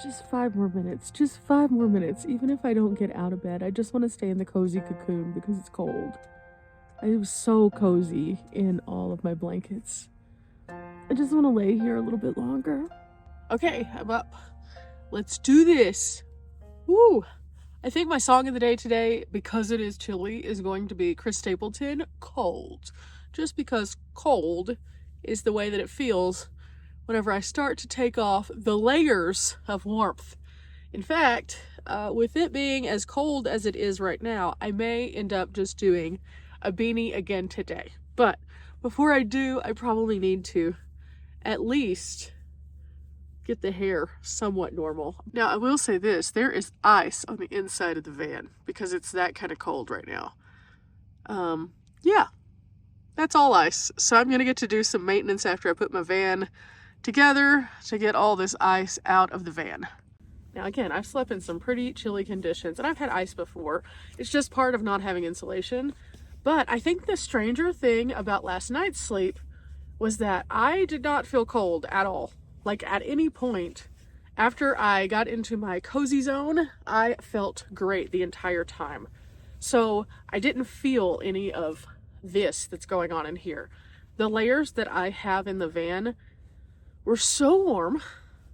Just 5 more minutes. Just 5 more minutes. Even if I don't get out of bed, I just want to stay in the cozy cocoon because it's cold. I was so cozy in all of my blankets. I just want to lay here a little bit longer. Okay, I'm up. Let's do this. Woo! I think my song of the day today, because it is chilly, is going to be Chris Stapleton, Cold. Just because cold is the way that it feels whenever I start to take off the layers of warmth. In fact, with it being as cold as it is right now, I may end up just doing a beanie again today. But before I do, I probably need to at least get the hair somewhat normal. Now, I will say this, there is ice on the inside of the van because it's that kind of cold right now. Yeah, that's all ice. So I'm gonna get to do some maintenance after I put my van together to get all this ice out of the van. Now again, I've slept in some pretty chilly conditions and I've had ice before. It's just part of not having insulation. But I think the stranger thing about last night's sleep was that I did not feel cold at all. Like at any point after I got into my cozy zone, I felt great the entire time. So I didn't feel any of this that's going on in here. The layers that I have in the van were so warm,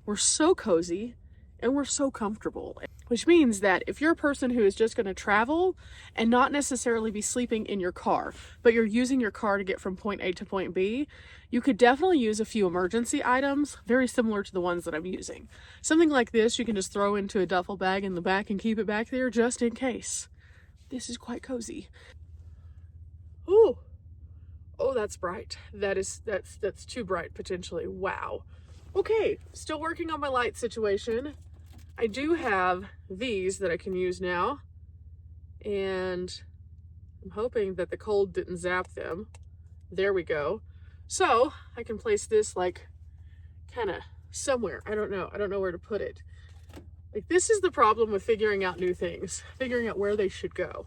we're so cozy, and we're so comfortable. Which means that if you're a person who is just going to travel and not necessarily be sleeping in your car, but you're using your car to get from point A to point B, you could definitely use a few emergency items, very similar to the ones that I'm using. Something like this you can just throw into a duffel bag in the back and keep it back there just in case. This is quite cozy. Ooh. Oh, that's bright. That's too bright potentially. Wow. Okay, still working on my light situation. I do have these that I can use now, and I'm hoping that the cold didn't zap them. There we go. So I can place this like kind of somewhere. I don't know where to put it. Like, this is the problem with figuring out new things, figuring out where they should go.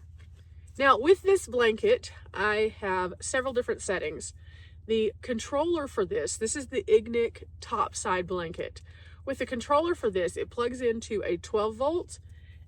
Now with this blanket, I have several different settings. The controller for this is the Ignic top side blanket. With the controller for this, it plugs into a 12 volt,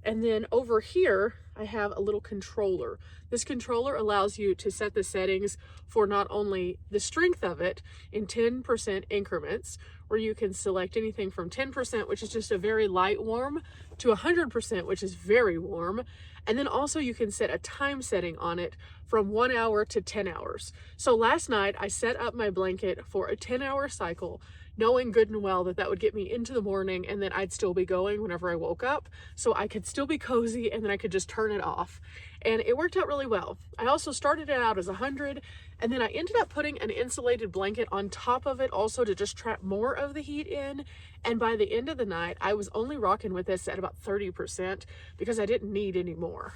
and then over here, I have a little controller. This controller allows you to set the settings for not only the strength of it in 10% increments, where you can select anything from 10%, which is just a very light warm, to 100%, which is very warm. And then also you can set a time setting on it from 1 hour to 10 hours. So last night I set up my blanket for a 10-hour cycle, knowing good and well that that would get me into the morning and then I'd still be going whenever I woke up. So I could still be cozy and then I could just turn it off. And it worked out really well. I also started it out as 100, and then I ended up putting an insulated blanket on top of it also to just trap more of the heat in. And by the end of the night, I was only rocking with this at about 30% because I didn't need any more.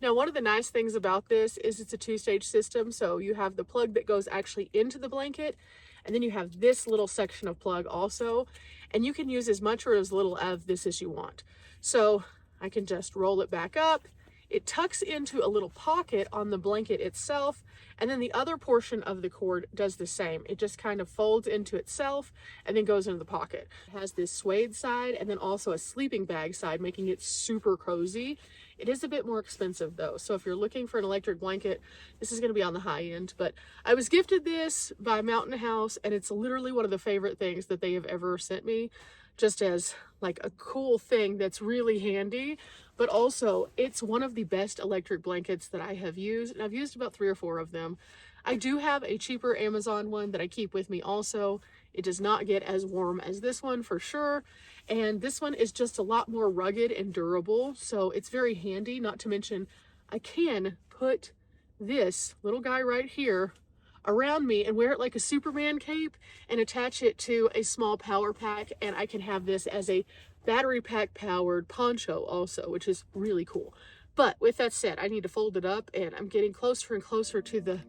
Now, one of the nice things about this is it's a two-stage system. So you have the plug that goes actually into the blanket, and then you have this little section of plug also, and you can use as much or as little of this as you want. So I can just roll it back up. It tucks into a little pocket on the blanket itself, and then the other portion of the cord does the same. It just kind of folds into itself and then goes into the pocket. It has this suede side and then also a sleeping bag side, making it super cozy. It is a bit more expensive though, so if you're looking for an electric blanket, this is going to be on the high end. But I was gifted this by Mountain House, and it's literally one of the favorite things that they have ever sent me, just as like a cool thing that's really handy. But also, it's one of the best electric blankets that I have used, and I've used about 3 or 4 of them. I do have a cheaper Amazon one that I keep with me also. It does not get as warm as this one for sure, and this one is just a lot more rugged and durable, so it's very handy. Not to mention, I can put this little guy right here around me and wear it like a Superman cape and attach it to a small power pack, and I can have this as a battery pack powered poncho also, which is really cool. But with that said, I need to fold it up, and I'm getting closer and closer to the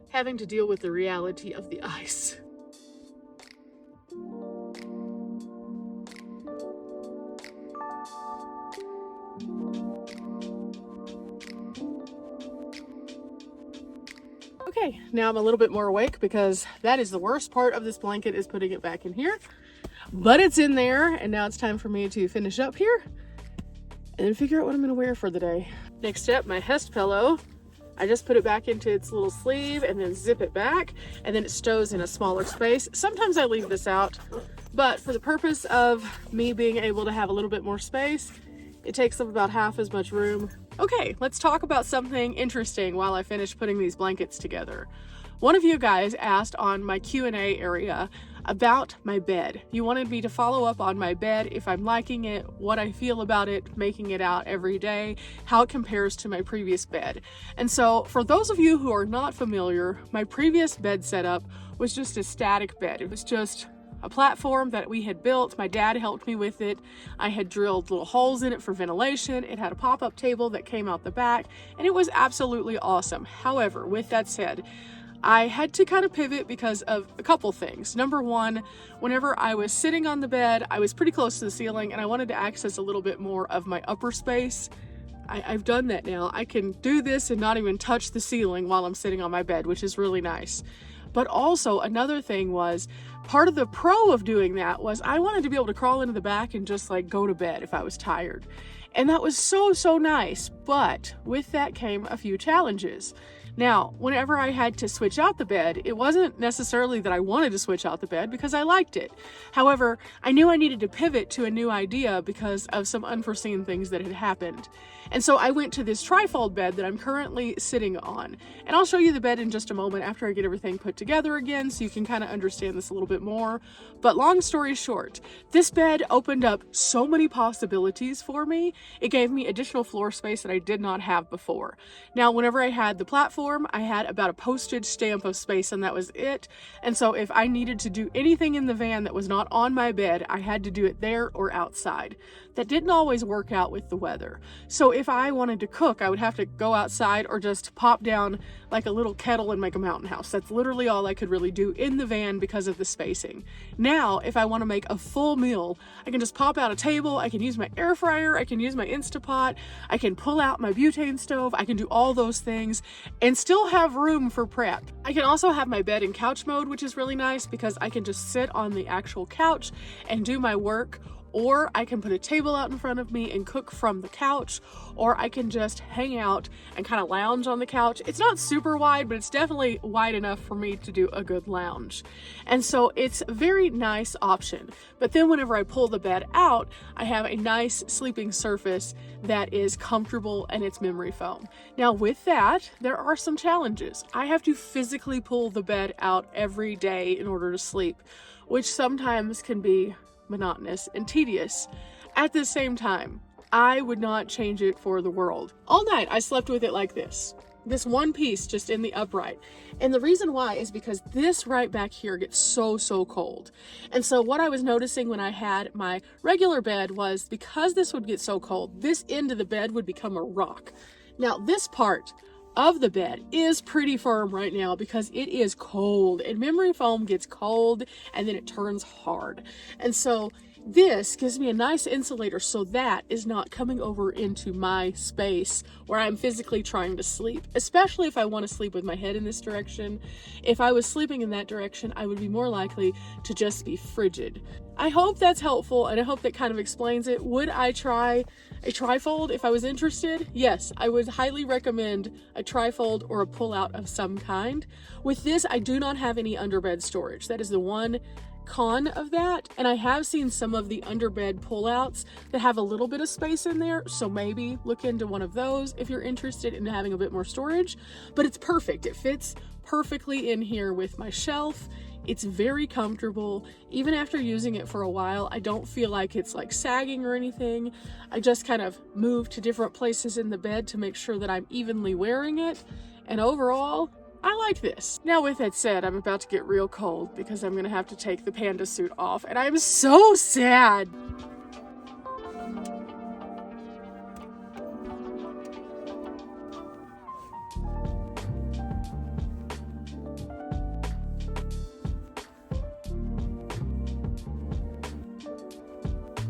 having to deal with the reality of the ice. Okay, now I'm a little bit more awake because that is the worst part of this blanket, is putting it back in here. but it's in there, and now it's time for me to finish up here and then figure out what I'm gonna wear for the day. Next step, my Hest pillow. I just put it back into its little sleeve and then zip it back, and then it stows in a smaller space. Sometimes I leave this out, but for the purpose of me being able to have a little bit more space, it takes up about half as much room. Okay, let's talk about something interesting while I finish putting these blankets together. One of you guys asked on my Q&A area about my bed. You wanted me to follow up on my bed, if I'm liking it, what I feel about it, making it out every day, how it compares to my previous bed. And so for those of you who are not familiar, my previous bed setup was just a static bed. It was just a platform that we had built. My dad helped me with it. I had drilled little holes in it for ventilation. It had a pop-up table that came out the back, and it was absolutely awesome. However, with that said, I had to kind of pivot because of a couple things. Number one, whenever I was sitting on the bed, I was pretty close to the ceiling, and I wanted to access a little bit more of my upper space. I've done that now. I can do this and not even touch the ceiling while I'm sitting on my bed, which is really nice. But also another thing was, part of the pro of doing that was I wanted to be able to crawl into the back and just like go to bed if I was tired. And that was so nice. But with that came a few challenges. Now, whenever I had to switch out the bed, it wasn't necessarily that I wanted to switch out the bed because I liked it. However, I knew I needed to pivot to a new idea because of some unforeseen things that had happened. And so I went to this trifold bed that I'm currently sitting on. And I'll show you the bed in just a moment after I get everything put together again so you can kind of understand this a little bit more. But long story short, this bed opened up so many possibilities for me. It gave me additional floor space that I did not have before. Now, whenever I had the platform, I had about a postage stamp of space, and that was it. And so if I needed to do anything in the van that was not on my bed, I had to do it there or outside. That didn't always work out with the weather. So if I wanted to cook, I would have to go outside or just pop down like a little kettle and make a mountain house. That's literally all I could really do in the van because of the spacing. Now, if I want to make a full meal, I can just pop out a table, I can use my air fryer, I can use my Instapot, I can pull out my butane stove, I can do all those things and still have room for prep. I can also have my bed in couch mode, which is really nice because I can just sit on the actual couch and do my work. Or I can put a table out in front of me and cook from the couch, or I can just hang out and kind of lounge on the couch. It's not super wide, but it's definitely wide enough for me to do a good lounge. And so it's a very nice option. But then whenever I pull the bed out, I have a nice sleeping surface that is comfortable and it's memory foam. Now with that, there are some challenges. I have to physically pull the bed out every day in order to sleep, which sometimes can be monotonous and tedious. At the same time, I would not change it for the world. All night I slept with it like this one piece just in the upright. And the reason why is because this right back here gets so cold. And so what I was noticing when I had my regular bed was, because this would get so cold, this end of the bed would become a rock. Now this part of the bed is pretty firm right now because it is cold, and memory foam gets cold and then it turns hard. And so this gives me a nice insulator so that is not coming over into my space where I'm physically trying to sleep, especially if I want to sleep with my head in this direction. If I was sleeping in that direction, I would be more likely to just be frigid. I hope that's helpful, and I hope that kind of explains it. Would I try a trifold if I was interested? Yes, I would highly recommend a trifold or a pull-out of some kind. With this, I do not have any underbed storage. That is the one con of that, and I have seen some of the underbed pullouts that have a little bit of space in there, so maybe look into one of those if you're interested in having a bit more storage. But it's perfect. It fits perfectly in here with my shelf. It's very comfortable. Even after using it for a while, I don't feel like it's like sagging or anything. I just kind of move to different places in the bed to make sure that I'm evenly wearing it, and overall I like this. Now with that said, I'm about to get real cold because I'm gonna have to take the panda suit off, and I'm so sad.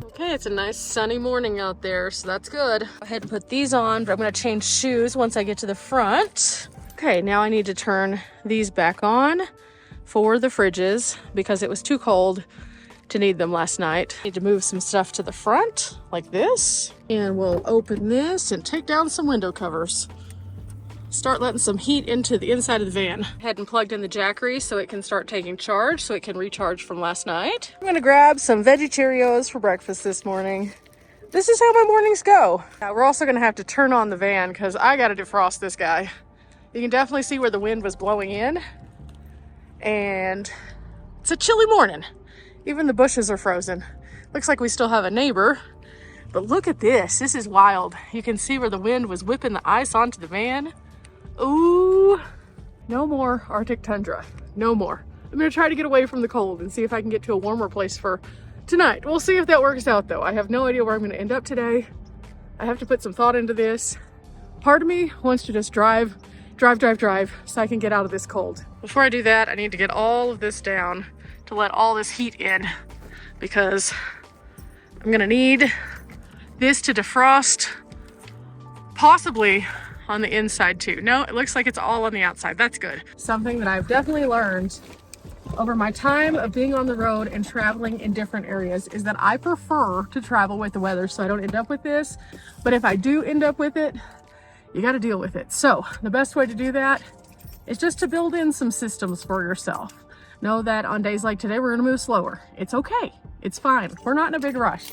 Okay, it's a nice sunny morning out there, so that's good. Go ahead and put these on, but I'm gonna change shoes once I get to the front. Okay, now I need to turn these back on for the fridges because it was too cold to need them last night. Need to move some stuff to the front like this. And we'll open this and take down some window covers. Start letting some heat into the inside of the van. Head and plugged in the Jackery so it can start taking charge, so it can recharge from last night. I'm gonna grab some veggie Cheerios for breakfast this morning. This is how my mornings go. We're also gonna have to turn on the van because I gotta defrost this guy. You can definitely see where the wind was blowing in. And it's a chilly morning. Even the bushes are frozen. Looks like we still have a neighbor. But look at this. This is wild. You can see where the wind was whipping the ice onto the van. Ooh, no more Arctic tundra. No more. I'm gonna try to get away from the cold and see if I can get to a warmer place for tonight. We'll see if that works out though. I have no idea where I'm gonna end up today. I have to put some thought into this. Part of me wants to just drive so I can get out of this cold. Before I do that, I need to get all of this down to let all this heat in because I'm gonna need this to defrost, possibly on the inside too. No, it looks like it's all on the outside. That's good. Something that I've definitely learned over my time of being on the road and traveling in different areas is that I prefer to travel with the weather so I don't end up with this. But if I do end up with it, you got to deal with it. So the best way to do that is just to build in some systems for yourself. Know that on days like today, we're going to move slower. It's okay. It's fine. We're not in a big rush.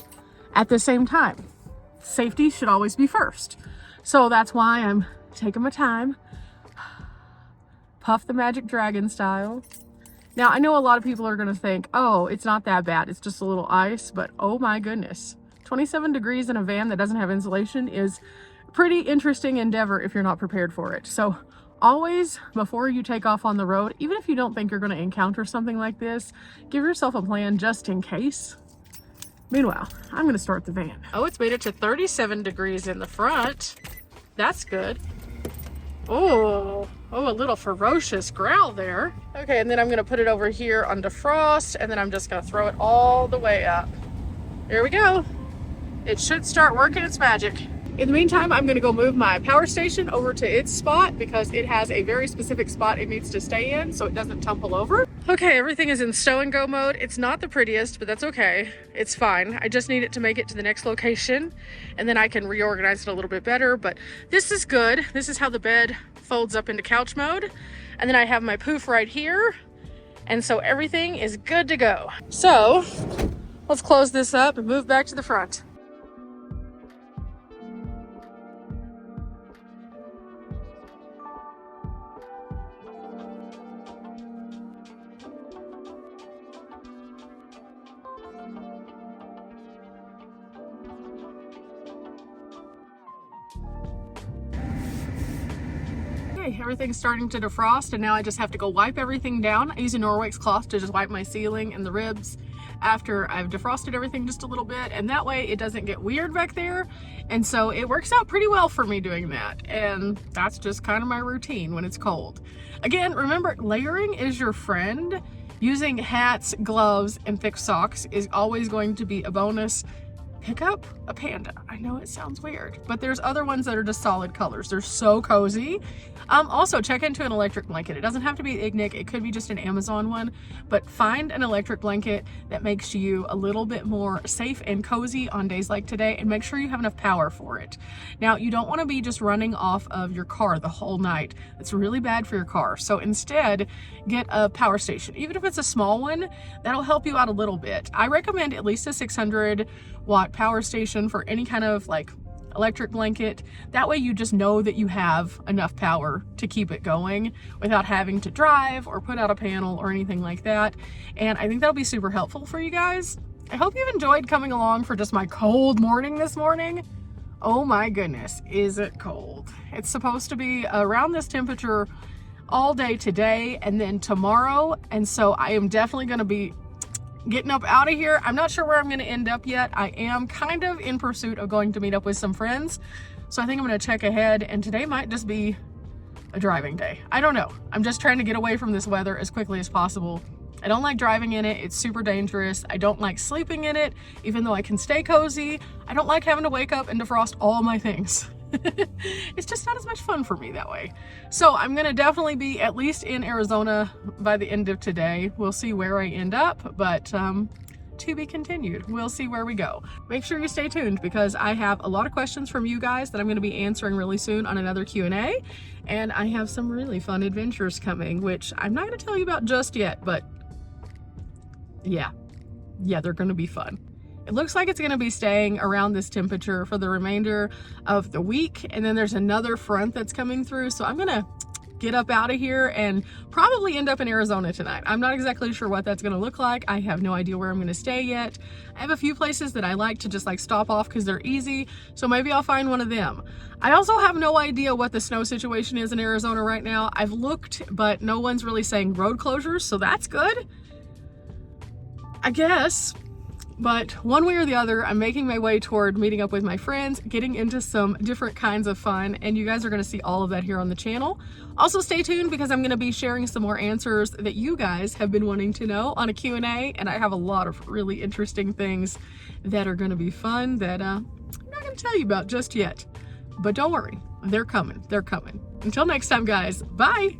At the same time, safety should always be first. So that's why I'm taking my time. Puff the Magic Dragon style. Now, I know a lot of people are going to think, oh, it's not that bad. It's just a little ice. But oh my goodness. 27 degrees in a van that doesn't have insulation is a pretty interesting endeavor if you're not prepared for it. So always, before you take off on the road, even if you don't think you're going to encounter something like this, give yourself a plan just in case. Meanwhile, I'm going to start the van. Oh, it's made it to 37 degrees in the front. That's good. Oh, a little ferocious growl there. Okay, and then I'm going to put it over here on defrost, and then I'm just going to throw it all the way up. Here we go. It should start working its magic. In the meantime, I'm going to go move my power station over to its spot because it has a very specific spot it needs to stay in so it doesn't tumble over. Okay, everything is in stow and go mode. It's not the prettiest, but that's okay. It's fine. I just need it to make it to the next location and then I can reorganize it a little bit better, but this is good. This is how the bed folds up into couch mode. And then I have my poof right here. And so everything is good to go. So let's close this up and move back to the front. Everything's starting to defrost and now I just have to go wipe everything down. I use a Norwex cloth to just wipe my ceiling and the ribs after I've defrosted everything just a little bit, and that way it doesn't get weird back there. And so it works out pretty well for me doing that, and that's just kind of my routine when it's cold. Again, remember, layering is your friend. Using hats, gloves, and thick socks is always going to be a bonus. Pick up a Panda. I know it sounds weird, but there's other ones that are just solid colors. They're so cozy. Also, check into an electric blanket. It doesn't have to be Ignic. It could be just an Amazon one, but find an electric blanket that makes you a little bit more safe and cozy on days like today, and make sure you have enough power for it. Now, you don't want to be just running off of your car the whole night. It's really bad for your car. So instead, get a power station. Even if it's a small one, that'll help you out a little bit. I recommend at least a 600-watt power station for any kind of like electric blanket. That way you just know that you have enough power to keep it going without having to drive or put out a panel or anything like that. And I think that'll be super helpful for you guys. I hope you've enjoyed coming along for just my cold morning this morning. Oh my goodness, is it cold. It's supposed to be around this temperature all day today and then tomorrow. And so I am definitely going to be getting up out of here. I'm not sure where I'm going to end up yet. I am kind of in pursuit of going to meet up with some friends. So I think I'm going to check ahead, and today might just be a driving day. I don't know. I'm just trying to get away from this weather as quickly as possible. I don't like driving in it. It's super dangerous. I don't like sleeping in it, even though I can stay cozy. I don't like having to wake up and defrost all my things. It's just not as much fun for me that way. So I'm going to definitely be at least in Arizona by the end of today. We'll see where I end up, but to be continued. We'll see where we go. Make sure you stay tuned because I have a lot of questions from you guys that I'm going to be answering really soon on another Q&A, and I have some really fun adventures coming, which I'm not going to tell you about just yet, but yeah, they're going to be fun. It looks like it's going to be staying around this temperature for the remainder of the week, and then there's another front that's coming through, so I'm going to get up out of here and probably end up in Arizona tonight. I'm not exactly sure what that's going to look like. I have no idea where I'm going to stay yet. I have a few places that I like to just like stop off because they're easy, so maybe I'll find one of them. I also have no idea what the snow situation is in Arizona right now. I've looked, but no one's really saying road closures, so that's good, I guess. But one way or the other, I'm making my way toward meeting up with my friends, getting into some different kinds of fun, and you guys are going to see all of that here on the channel. Also stay tuned because I'm going to be sharing some more answers that you guys have been wanting to know on a Q&A, and I have a lot of really interesting things that are going to be fun that I'm not going to tell you about just yet. But don't worry, they're coming. They're coming. Until next time, guys. Bye!